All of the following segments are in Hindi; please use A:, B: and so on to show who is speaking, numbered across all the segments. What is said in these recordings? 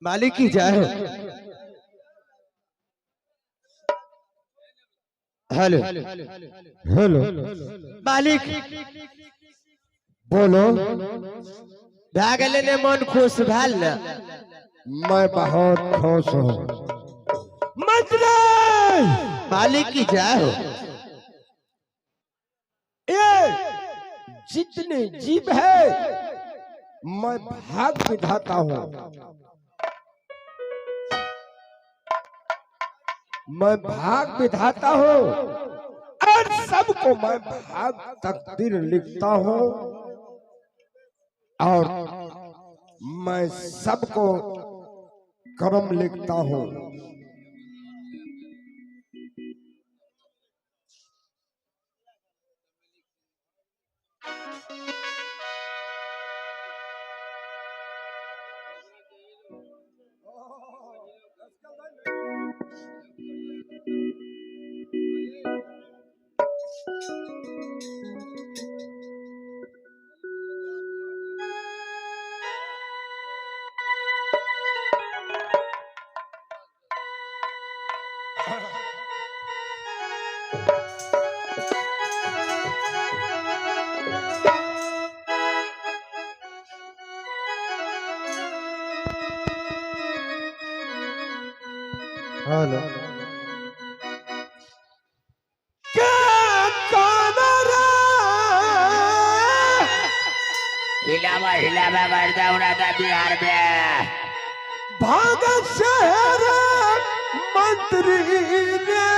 A: मालिक की जय हो। हेलो
B: हेलो
A: मालिक
B: बोलो।
A: भए गेलै ने मन खुश भेल ने।
B: मैं बहुत खुश हूँ।
A: मंत्री मालिक की जय हो।
B: ये जितने जीव है मैं भाग विधाता हूँ। मैं भाग विधाता हूँ और सबको मैं भाग तकदीर लिखता हूँ और मैं सबको कर्म लिखता हूँ।
A: हेलो
C: हिलावा हिलावा करता उड़ाता बिहार में
B: भाग शहर मंत्री रे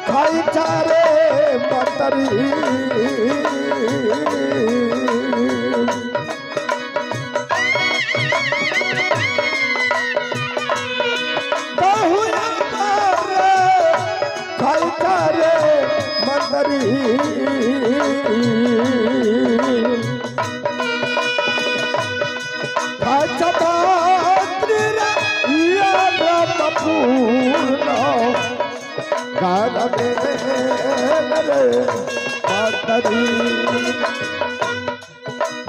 B: भाईचारे मंत्री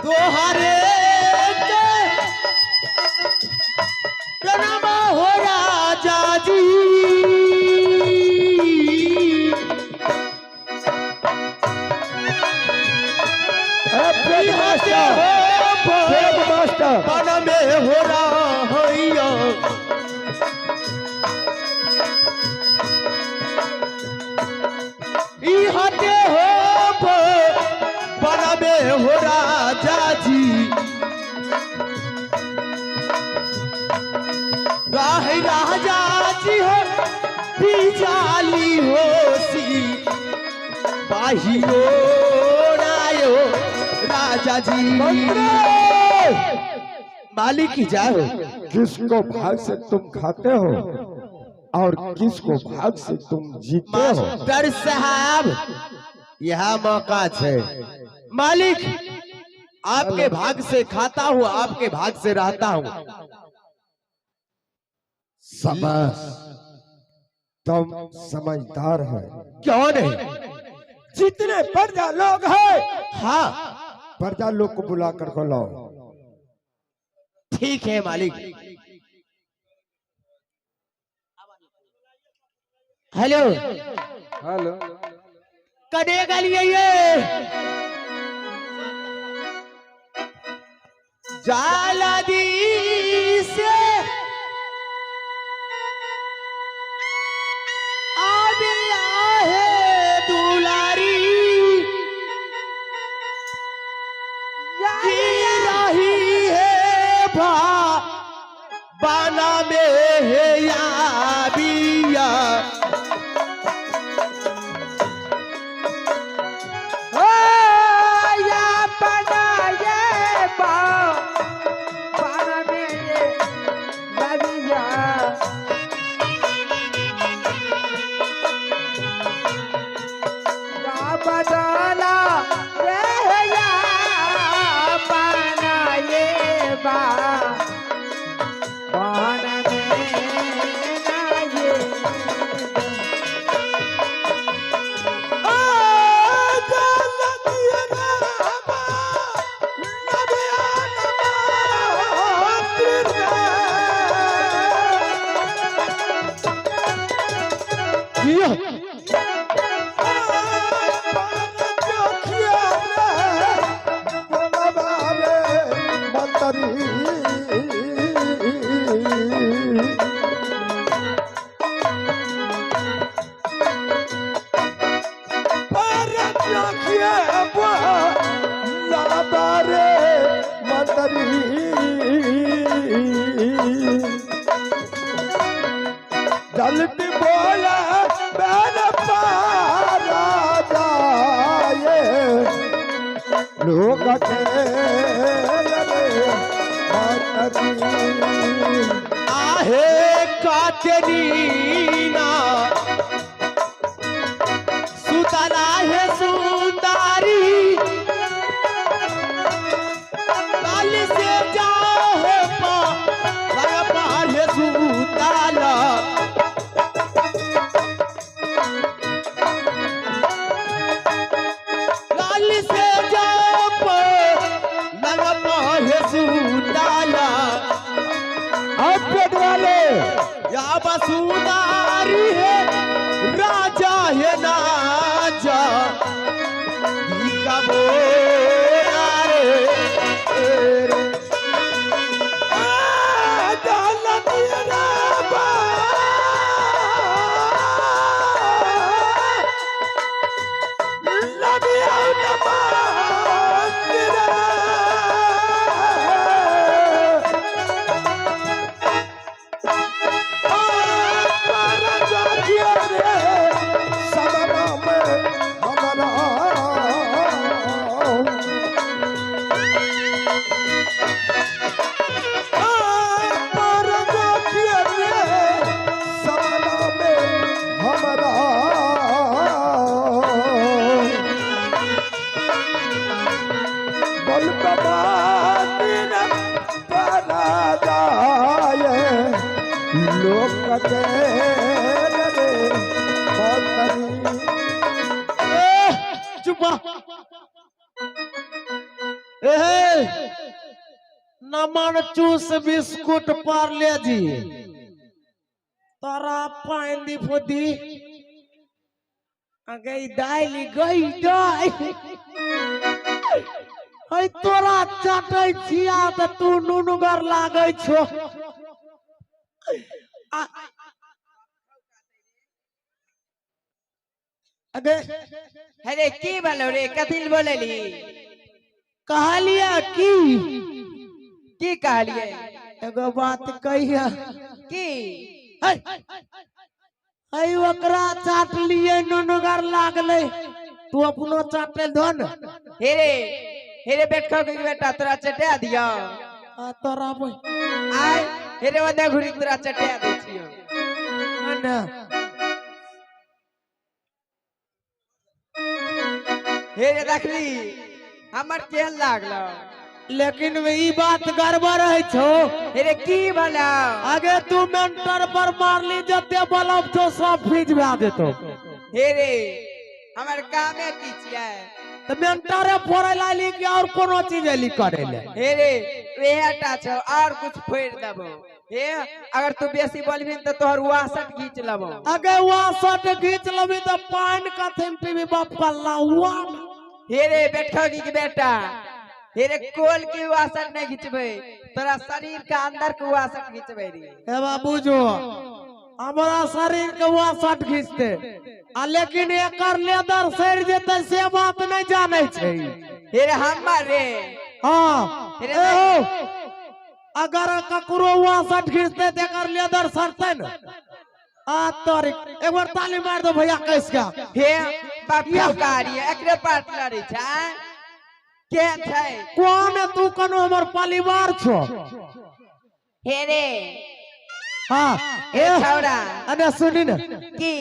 A: दोहारे प्रणाम हो राजा जी। मन में हो रहा हते हो बन में हो राजा जी। राजा जी हो बिजाली होसी बाहियो नायो राजा जी। मालिक की जय हो।
B: किसको भाग से तुम खाते हो और किसको भाग से तुम जीते हो?
A: मास्टर साहब यह मौका है। मालिक आपके भाग से खाता हूँ, आपके भाग से रहता हूँ।
B: शाबाश, तुम समझदार है।
A: क्यों नहीं?
B: जितने प्रजा लोग हैं
A: हाँ
B: प्रजा लोग को बुला कर को लाओ।
A: ठीक है मालिक। हेलो
B: हेलो
A: कने के लिए ये जाला दी से आने आहे दुलारी गिर रही है बाना में है या बिया।
B: जल्दी बोला मेरे पारा जाए लोग
A: आहे काटनीना सुतला है सुंदरी काल से जाओ पाले सुतला काल से जाओ पाले सुतला
B: पेट वाले
A: या बसुदारी है राजा है नाजा बोला रे नमन चूस बिस्कुट पार्ले जी तोरा पानी फुदी गई दाइली गई दाई हई तोरा चाटै छिया त तू नुनुगर लागै छो
C: अरे की बोलो रे कथिल बोलेली
A: कहलिया
C: की कहलिए
A: एगो बात कहिया
C: की
A: हई ओकरा चाट लिए नुनुगर लागले तू अपनो चाटे धन
C: हेरे बैठो के बेटा तोरा चटा दिया
A: तोरा
C: आय हेरे वदा घुरी तोरा चटा दे छियो
A: ना
C: हेरे देखली हमर केहन लागलो
A: लेकिन ई बात गड़बड़ है छो
C: हेरे की भला
A: आगे तू मेंटर पर मारली जते बलब छो सब फीज भा देतो
C: हेरे हमर कामे की छियै
A: त मेंटरे फोड़े लाली कि और कोनो चीज एली करे ले
C: हेरे वेहटा छौ और कुछ फोड़ देबो हे अगर तू बेसी बोलबिन त तोहर 62 खींच लेबो
A: आगे 62 खींच लेबी त पान कथन पीबी बाप कल्ला हुआ
C: हेरे बैठोगी की बेटा हेरे कोल की 62 नहीं खींचबे तोरा शरीर के अंदर के 62 खींचबे रे
A: हे बाबू जो हमारा शरीर के 62 खींचते आ लेकिन एकर लेदर सड़ जेते से बात नहीं जाने छै
C: हेरे हमर रे
A: हां
C: हेरे
A: अगर ककरो 62 खींचते त एकर लेदर सड़ते न आ तोर एक बार ताली मार दो भैया कैस का
C: हे बापिया कारी एकरे पार्टनर छै के छै
A: कौन है तू कनो हमर परिवार छो
C: हेरे
A: हां
C: ए छौरा
A: अने सुनी न
C: की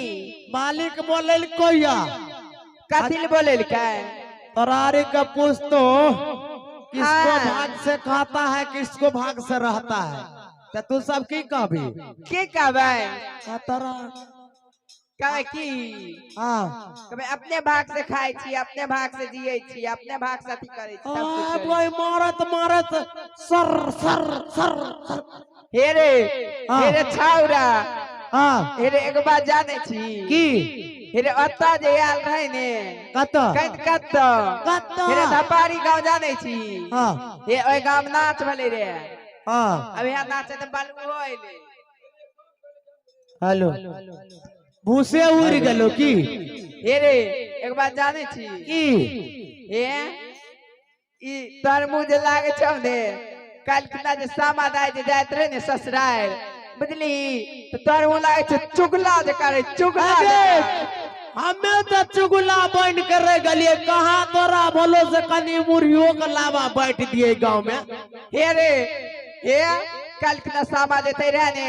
A: मालिक बोलेल कोया
C: कथिल बोलेल के
A: तरारी का पूछ तो किसको
C: हाँ।
A: भाग से खाता है किसको भाग से रहता है तो तू सब की कहबी
C: की कहबै
A: तरा
C: कहबै की
A: हां
C: कहबै अपने भाग से खाई छी अपने भाग से जियै छी अपने भाग से अथी करै छी सब कुछ करै
A: भाई मारत मारत सर सर सर सर
C: छी। हेरे
A: हाँ।
C: हेरे छौरा
A: हां
C: हेरे एक बात जाने छी
A: की
C: हेरे अत्ता जे आयल रहे ने
A: कत
C: कत
A: कत
C: हेरे धपारी गांव जाने छी
A: हां
C: हे ओइ गांव नाच भले रे
A: हां
C: अब यहाँ नाचे त बालू होइले
A: हेलो भूसे उड़ गेलो की
C: हेरे एक बात जाने छी
A: की
C: हे ई तरमुज लागे छौ ने काल किना जे सामा दाई जे जात रहे ने ससुराल बुझली तो तोर वो लागे छे चुगला जे करे चुगला
A: हमें तो चुगला बन कर रह गलिए कहाँ तोरा बोलो से कनी मुर्गियों का लावा बैठ दिए गांव में।
C: हे रे हे कल के सामा देते रहने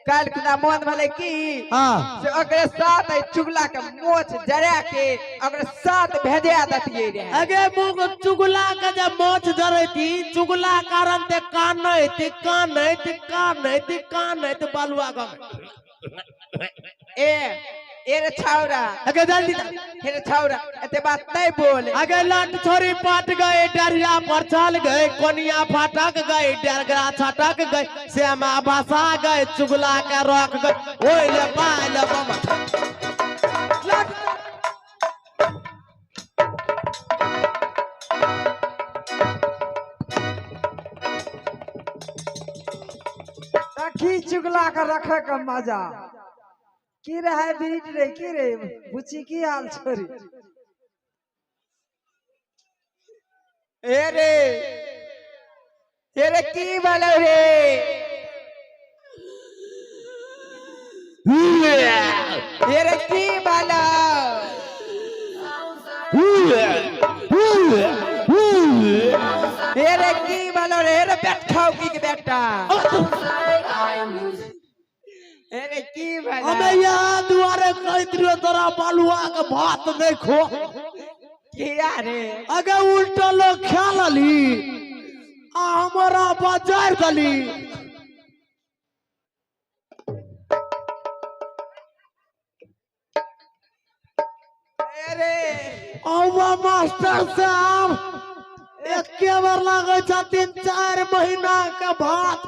C: कल के मन भले की
A: हाँ
C: से अगरे साथ है चुगला के मोछ जरा के अगरे साथ भेजे दतिए रे
A: अगे मुग चुगला का जब मोच जरे थी चुगला कारण ते कान नहीं थी कान नहीं थी कान नहीं थी कान नहीं थी बालुआ गाँव
C: ए रे छावरा
A: अगे जल्दी
C: हे रे छावरा एते बात नहीं बोल
A: अगे लट छोरी पाट गए डरिया पर चल गए कोनिया फाटक गए डरगरा छटक गए श्यामा बसा गए चुगला के रोक गए ओए ले पाले
D: की चुगला का रखे का मजा की रहे बीट रे की रे बुची की हाल छोरी
C: ए रे की बोलो रे ए रे की बोलो ए रे की बोलो रे बैठाओ की बेटा अरे की भला
A: हमें यहाँ दुआरे कह दियो तोरा बालुआ के भात नहीं खो
C: किया रे
A: अगे उल्टा लोग ख्याल ली आ हमारा बाजार दली
C: अरे
A: मास्टर साहब एक के बार लगे 3-4 महीना का भात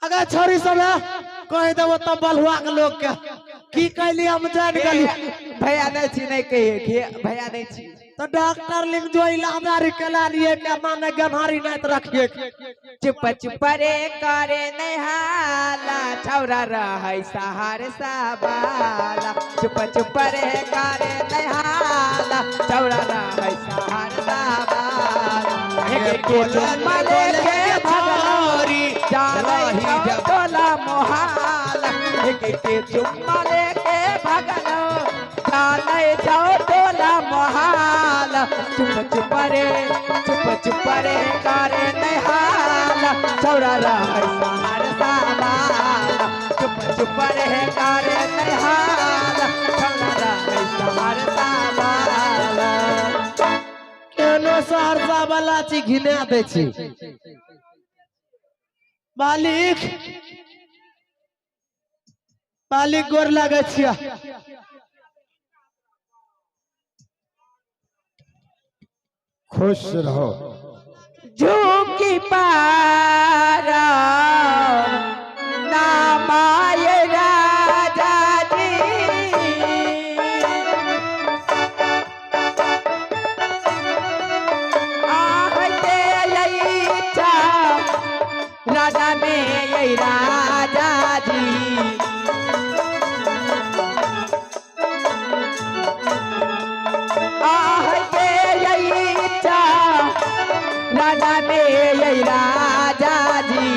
A: अगर छोरी सब कह देव तब बलुआ के लोग के की कहली हम जान गली
C: भैया नहीं कहिए भैया नहीं छी
A: तो डॉक्टर लिख जो इलाज केला लिए करना ने गन्हारी नहीं तो रखिए
C: चुप चुप रे करे नहीं हाला छौरा रहे सहार साबाला चुप चुप रे करे नहीं हाला छौरा रहे सहार साबाला एक के चुम्मा लेके भगोरी जाने टोला मोहाला एक के चुम्मा लेके भगलो जाने जाओ टोला मोहाला चुप चुप रे करे नहीं हाला छौरा रहे सहार साबाला चुप रे करे नहीं हाला छौरा रहे सहार साबाला
A: केनो सहरसा वाला ची घिना दे छी मालिक गोर लगे छिया
B: खुश रहो
C: झुकी पारा नामाय राजा जी आहते लईचा राजा में यही राजा जी आहते लईचा राजा में यही राजा जी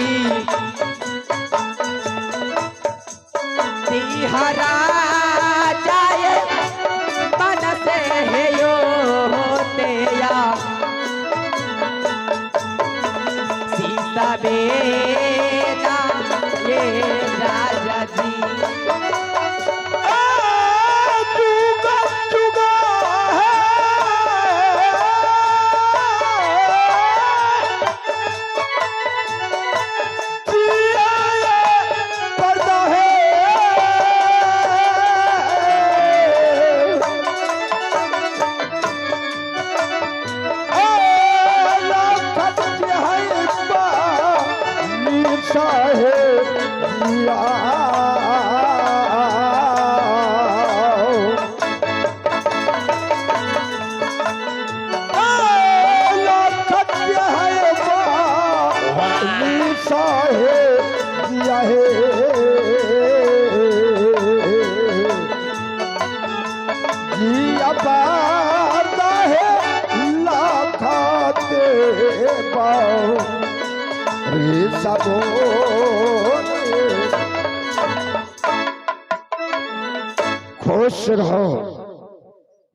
B: खुश रहो।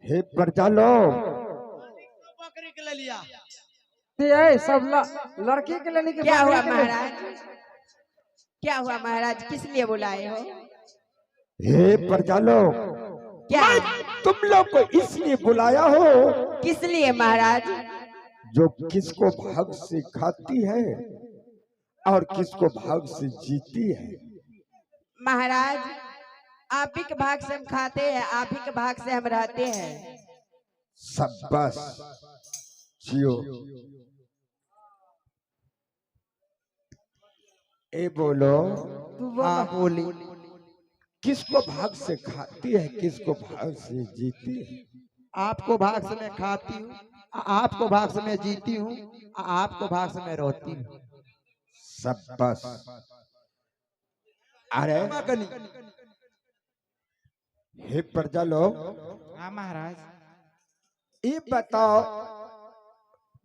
B: हे प्रजा लोग,
A: बकरी के ले लिया।
D: ये सब लड़की के लेने के
C: क्या हुआ
D: बकरी के लेने-
C: महाराज? क्या हुआ महाराज? किस लिए बुलाए हो?
B: हे प्रजा लोग,
C: क्या
B: तुम लोग को इसलिए बुलाया हो
C: किस लिए महाराज?
B: जो किसको भाग से खाती है और किसको भाग से जीती है।
C: महाराज आप ही के भाग से हम खाते हैं, आप ही के भाग से हम रहते हैं।
B: शाबाश, जियो। ए बोलो,
D: तू बोल।
C: हाँ बोली।
B: किसको भाग से खाती है, किसको भाग से जीती है।
E: आपको भाग से मैं खाती हूँ, आपको भाग से मैं जीती हूँ, आपको भाग से मैं रोती हूँ।
B: शाबाश। अरे हे प्रजा लोग,
E: हाँ महाराज।
B: ये बताओ,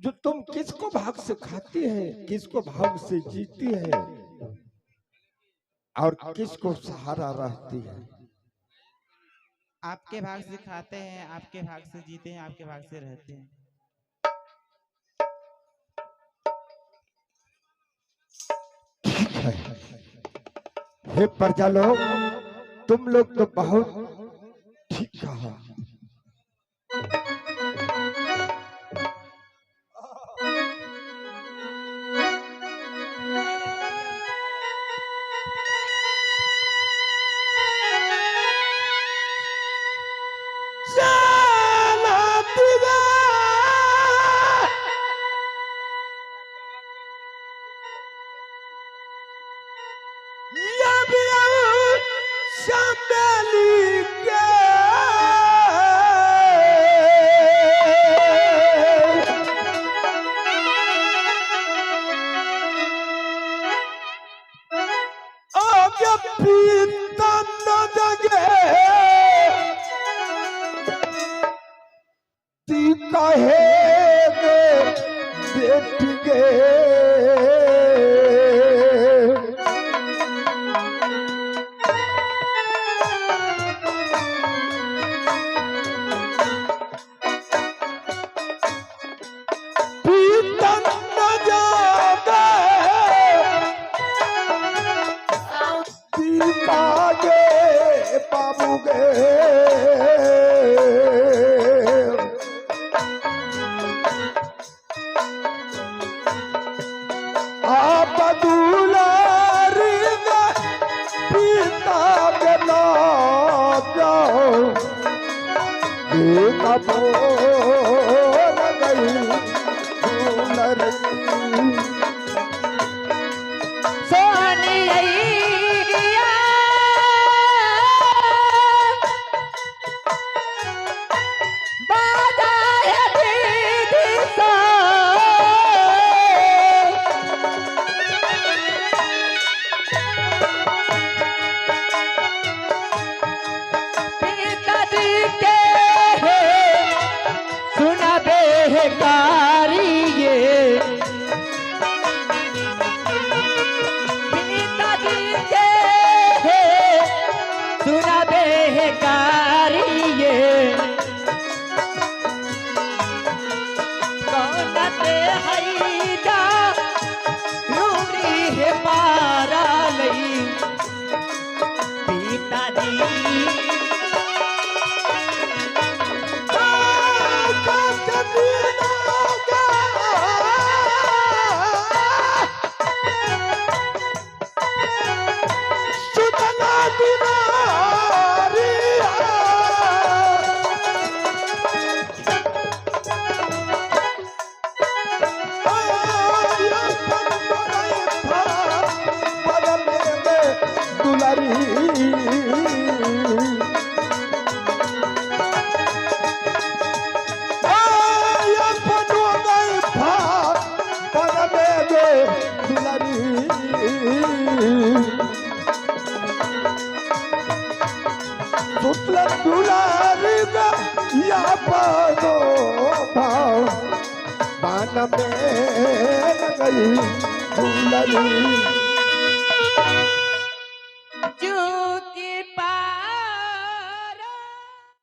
B: जो तुम किसको भाग से खाती है, किसको भाग से जीती है और किसको सहारा रहती है।
E: आपके भाग से खाते हैं, आपके भाग से जीते हैं, आपके भाग से रहते हैं।
B: ठीक है। हे प्रजा लोग, तुम लोग तो बहुत ठीक कहा। में गई दुलारी।